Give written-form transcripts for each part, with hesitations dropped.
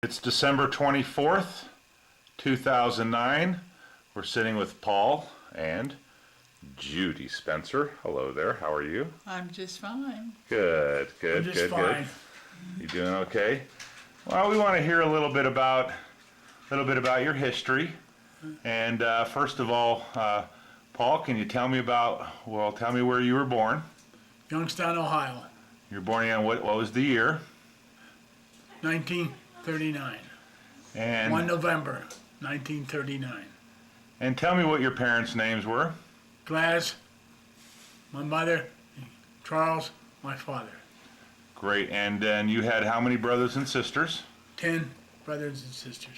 It's December 24th, 2009. We're sitting with Paul and Judy Spencer. Hello there. How are you? I'm just fine. Good, good, I'm just good, fine. good. You doing okay? Well, we want to hear a little bit about your history. And first of all, Paul, can you tell me where you were born? Youngstown, Ohio, You were born in what was the year? 1939. And 1 November, 1939. and tell me what your parents' names were. Gladys, my mother, Charles, my father. Great. And then you had how many brothers and sisters? 10 brothers and sisters.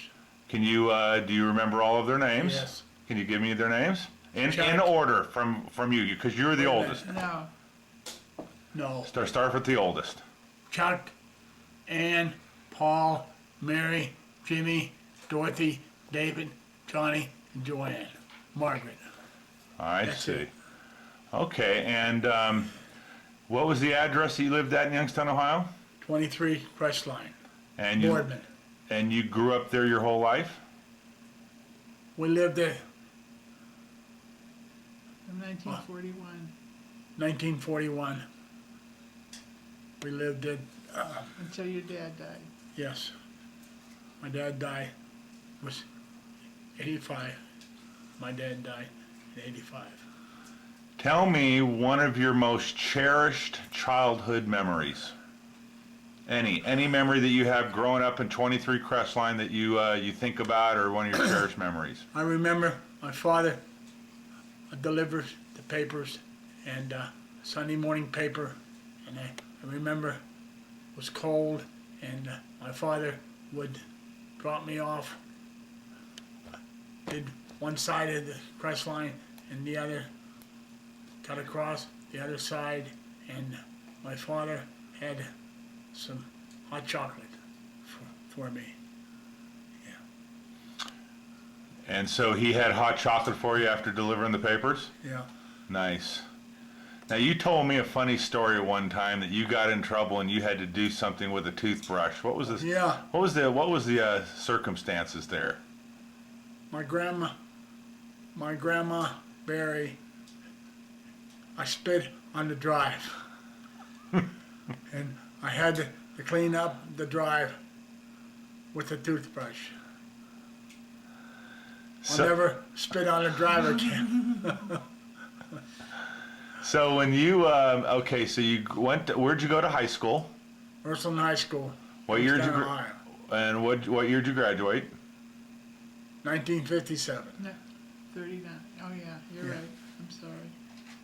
Can you do you remember all of their names? Yes. Can you give me their names in Chuck. order from you because you're the Wait a oldest. No, No. Start with the oldest. Chuck, Ann, Paul, Mary, Jimmy, Dorothy, David, Johnny, and Joanne. Margaret. I That's see. it. Okay. And what was the address that you lived at in Youngstown, Ohio? 23 Crestline. And Boardman. you grew up there your whole life? We lived there from 1941 1941. We lived at, until your dad died. yes. My dad died, was 85. My dad died in 85. Tell me one of your most cherished childhood memories. Any memory that you have growing up in 23 Crestline that you think about, or one of your cherished memories? I remember my father delivered the papers and Sunday morning paper, and I remember it was cold, and my father would drop me off, did one side of the crest line and the other, cut across the other side, and my father had some hot chocolate for me. And so he had hot chocolate for you after delivering the papers? Yeah. Nice. Now you told me a funny story one time that you got in trouble and you had to do something with a toothbrush. What was this? Yeah. What was the circumstances there? My grandma Barry, I spit on the drive. And I had to clean up the drive with a toothbrush. I'll never spit on a drive again. So when you okay, so you where'd you go to high school? Ursuline High School. What year did you Youngstown, Ohio. And what year did you graduate? 1957. No, 39. Oh yeah, you're Yeah. right. I'm sorry.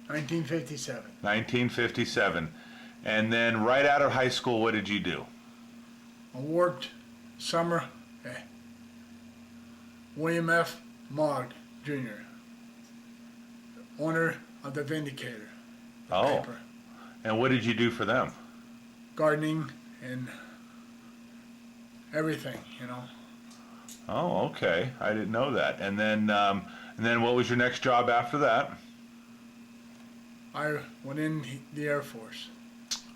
1957. 1957. And then right out of high school, what did you do? I worked summer at William F. Mogg, Jr., owner of the Vindicator, the Oh. paper. And what did you do for them? Gardening and everything, you know. Oh, okay. I didn't know that. And then what was your next job after that? I went in the Air Force.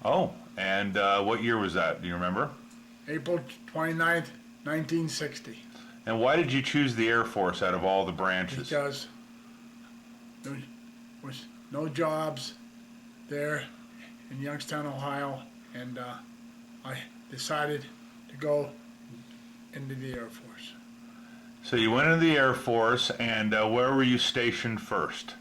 Oh, and what year was that? Do you remember? April 29th, 1960. And why did you choose the Air Force out of all the branches? Because there was no jobs there in Youngstown, Ohio, and I decided to go into the Air Force. So you went into the Air Force, and where were you stationed first?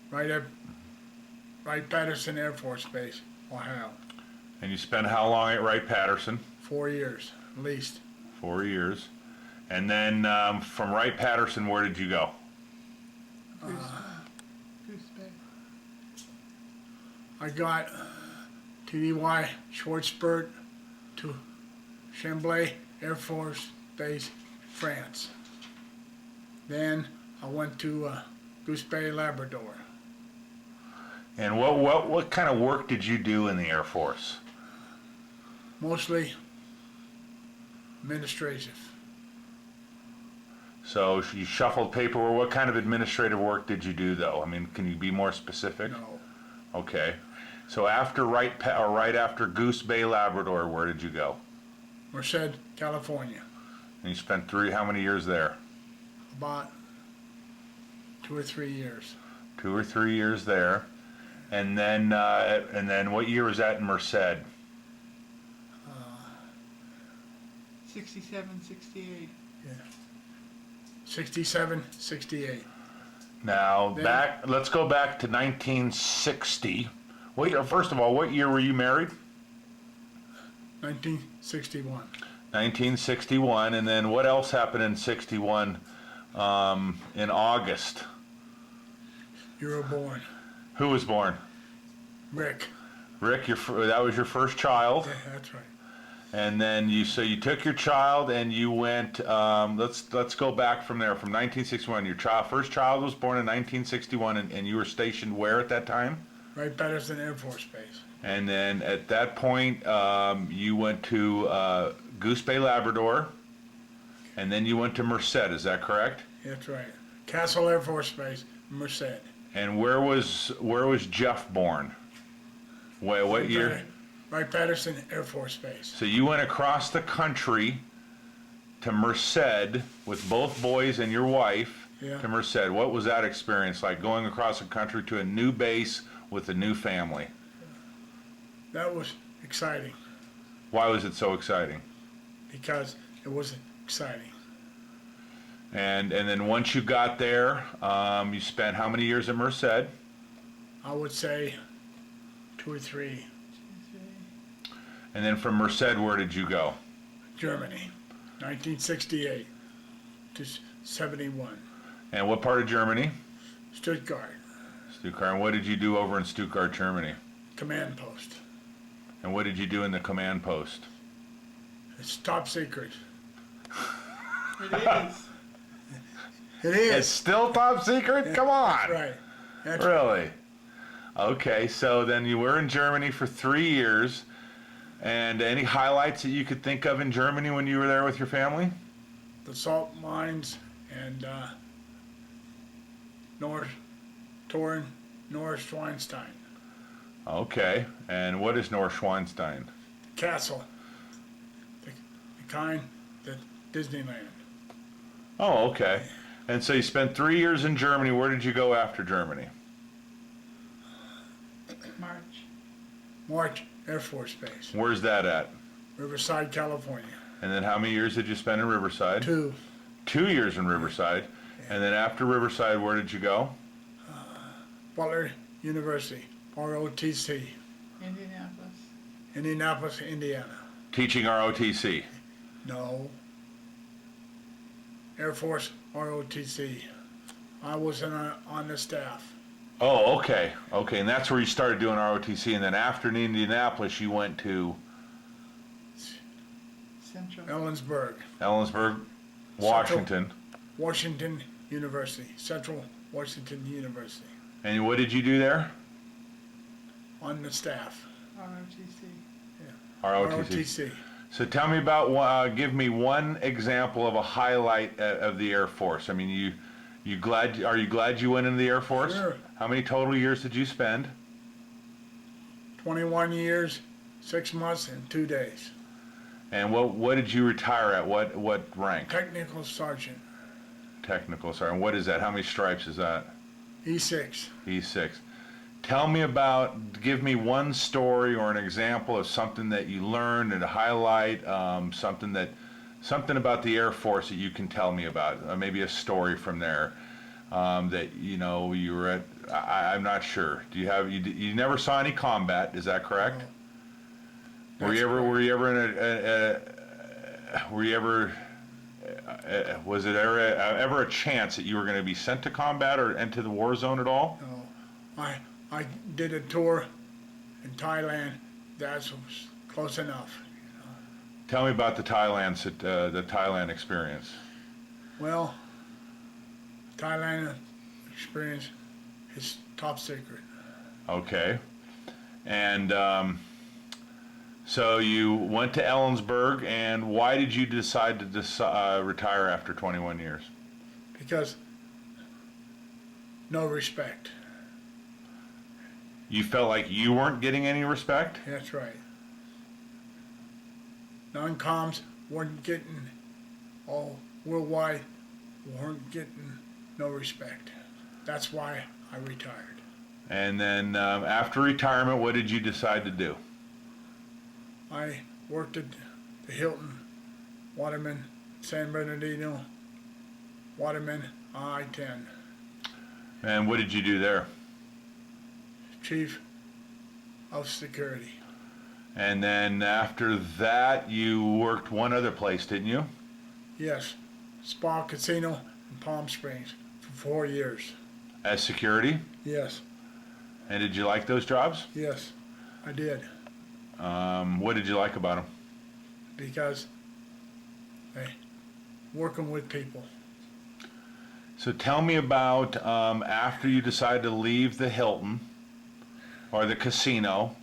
Wright-Patterson Air Force Base, Ohio. And you spent how long at Wright-Patterson? 4 years, at least. 4 years. And then from Wright-Patterson, where did you go? Goose Bay. I got TDY Schwarzbert to Chambly Air Force Base, France. Then I went to Goose Bay, Labrador. And what kind of work did you do in the Air Force? Mostly administrative. So you shuffled paperwork. What kind of administrative work did you do, though? I mean, can you be more specific? No. Okay. So after right after Goose Bay, Labrador, where did you go? Merced, California. And you spent how many years there? About 2 or 3 years. 2 or 3 years there. And then what year was that in Merced? 67, 68. 67, 68. Now, Then- let's go back to 1960. What year, first of all, what year were you married? 1961. 1961, and then what else happened in 61 in August? You were born. Who was born? Rick. Rick, that was your first child. Yeah, that's right. And then you took your child and you went, let's go back from there, from 1961. Your first child was born in 1961, and you were stationed where at that time? Right, Patterson Air Force Base. And then at that point, you went to Goose Bay, Labrador, and then you went to Merced, is that correct? That's right. Castle Air Force Base, Merced. And where was Jeff born? What year? Right, Patterson Air Force Base. So you went across the country to Merced with both boys and your wife Yeah. to Merced. What was that experience like, going across the country to a new base with a new family? That was exciting Why was it so exciting? because it was exciting. And then once you got there, you spent how many years at Merced? I would say 2 or 3. And then from Merced, where did you go? Germany, 1968 to 71. And what part of Germany? Stuttgart, Stuttgart. And what did you do over in Stuttgart, Germany? command post. And what did you do in the command post? It's top secret. It is. It It's is. still top secret? Come on. Right. That's Really? Okay, so then you were in Germany for 3 years. And any highlights that you could think of in Germany when you were there with your family? the salt mines and North Torin, North Schweinstein. Okay, and what is Neuschwanstein? Castle. The kind that Disneyland. Oh, okay. And so you spent 3 years in Germany. Where did you go after Germany? March. March Air Force Base, Where's that at? Riverside, California. And then how many years did you spend in Riverside? 2, 2 years in Riverside. And then after Riverside, where did you go? Butler University, ROTC, Indianapolis. Indianapolis, Indiana. Teaching ROTC. No. Air Force ROTC. I was on the staff. Oh, okay. Okay, and that's where you started doing ROTC. And then after Indianapolis, you went to Central. Ellensburg, Ellensburg, Washington. Washington University, Central Washington University. And what did you do there? On the staff. ROTC. ROTC. So tell me about, give me one example of a highlight of the Air Force. I mean, are you glad you went into the Air Force? Sure. How many total years did you spend? 21 years, 6 months, and 2 days. And what did you retire at? What rank? Technical Sergeant, Technical sergeant. What is that? How many stripes is that? E6. E6. Give me one story or an example of something that you learned and highlight, something about the Air Force that you can tell me about, maybe a story from there, that, you were at, I'm not sure. You never saw any combat, is that correct? No. Was it ever a chance that you were going to be sent to combat or into the war zone at all? No. I did a tour in Thailand. That was close enough. Tell me about the Thailand experience. Well, Thailand experience is top secret. Okay. And so you went to Ellensburg, and why did you decide to retire after 21 years? Because no respect. You felt like you weren't getting any respect? That's right. Non-coms weren't getting all worldwide, weren't getting no respect. That's why I retired. And then after retirement, what did you decide to do? I worked at the Hilton, Waterman, San Bernardino, Waterman, I-10, And what did you do there? chief of security. And then after that, you worked one other place, didn't you? Yes, Spa Casino in Palm Springs for 4 years. As security? Yes, And did you like those jobs? yes, I did. What did you like about them? Because working with people. So tell me about after you decided to leave the Hilton or the casino,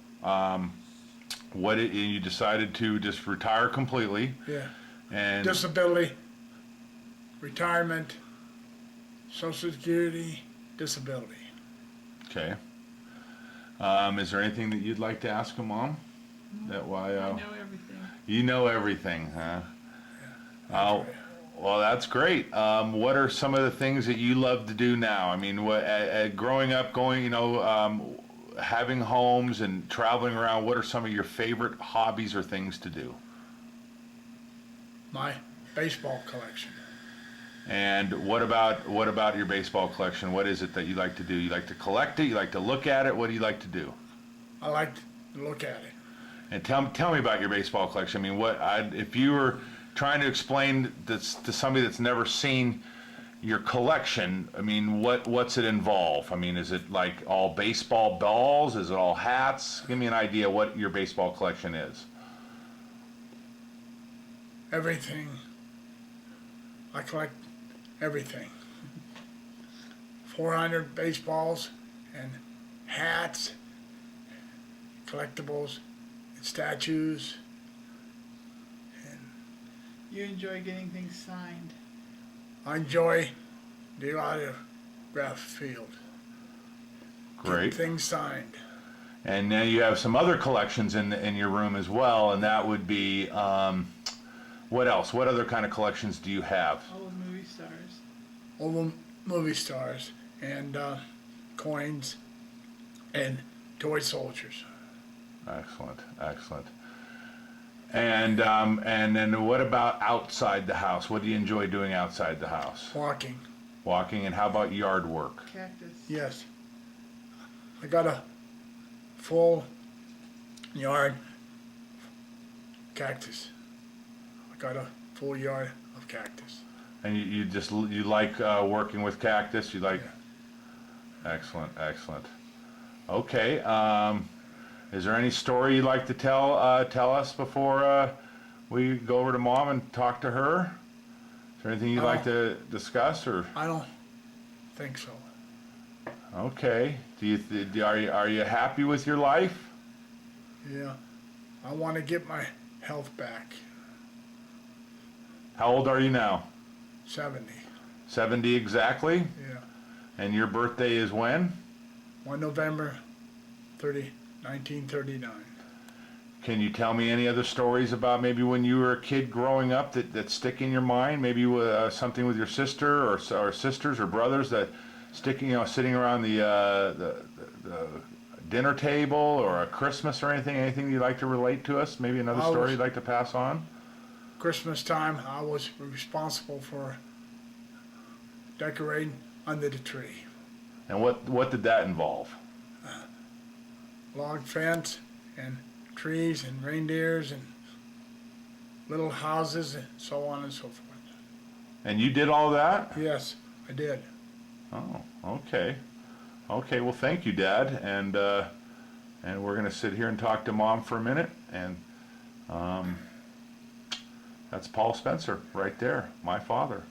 you decided to just retire completely, Yeah. and Disability, retirement, Social Security, disability. okay. Is there anything that you'd like to ask him, Mom? That why I know everything. you know everything, huh? That's right. Well, that's great. What are some of the things that you love to do now? I mean, growing up, having homes and traveling around, what are some of your favorite hobbies or things to do? My baseball collection. And what about your baseball collection? What is it that you like to do? You like to collect it? You like to look at it? What do you like to do? I like to look at it. And tell me about your baseball collection. I mean, if you were trying to explain this to somebody that's never seen your collection, I mean, what's it involve? I mean, is it like all baseball balls? Is it all hats? Give me an idea what your baseball collection is. Everything. I collect everything. 400 baseballs and hats, collectibles, and statues. You enjoy getting things signed. I enjoy the autograph field. Great. Get things signed. And now you have some other collections in your room as well, and that would be what else? What other kind of collections do you have? Old movie stars. Old movie stars and coins and toy soldiers. Excellent, excellent. And then what about outside the house? What do you enjoy doing outside the house? Walking. Walking, and how about yard work? Cactus. Yes. I got a full yard cactus. I got a full yard of cactus. And you like working with cactus? You like? Excellent, excellent. Okay. Is there any story you'd like to tell us before we go over to Mom and talk to her? Is there anything you'd like to discuss, or? I don't think so. Okay. Are you happy with your life? Yeah. I want to get my health back. How old are you now? 70. 70 exactly? Yeah. And your birthday is when? 1 November 1939. Can you tell me any other stories about maybe when you were a kid growing up that stick in your mind? Maybe something with your sister or sisters or brothers that sitting around the dinner table, or a Christmas or anything you'd like to relate to us? Maybe another story you'd like to pass on? Christmas time, I was responsible for decorating under the tree. And what did that involve? Log fence and trees and reindeers and little houses and so on and so forth. And you did all that? Yes, I did. Oh, okay. Okay, well, thank you, Dad. And we're going to sit here and talk to Mom for a minute. And that's Paul Spencer right there, my father.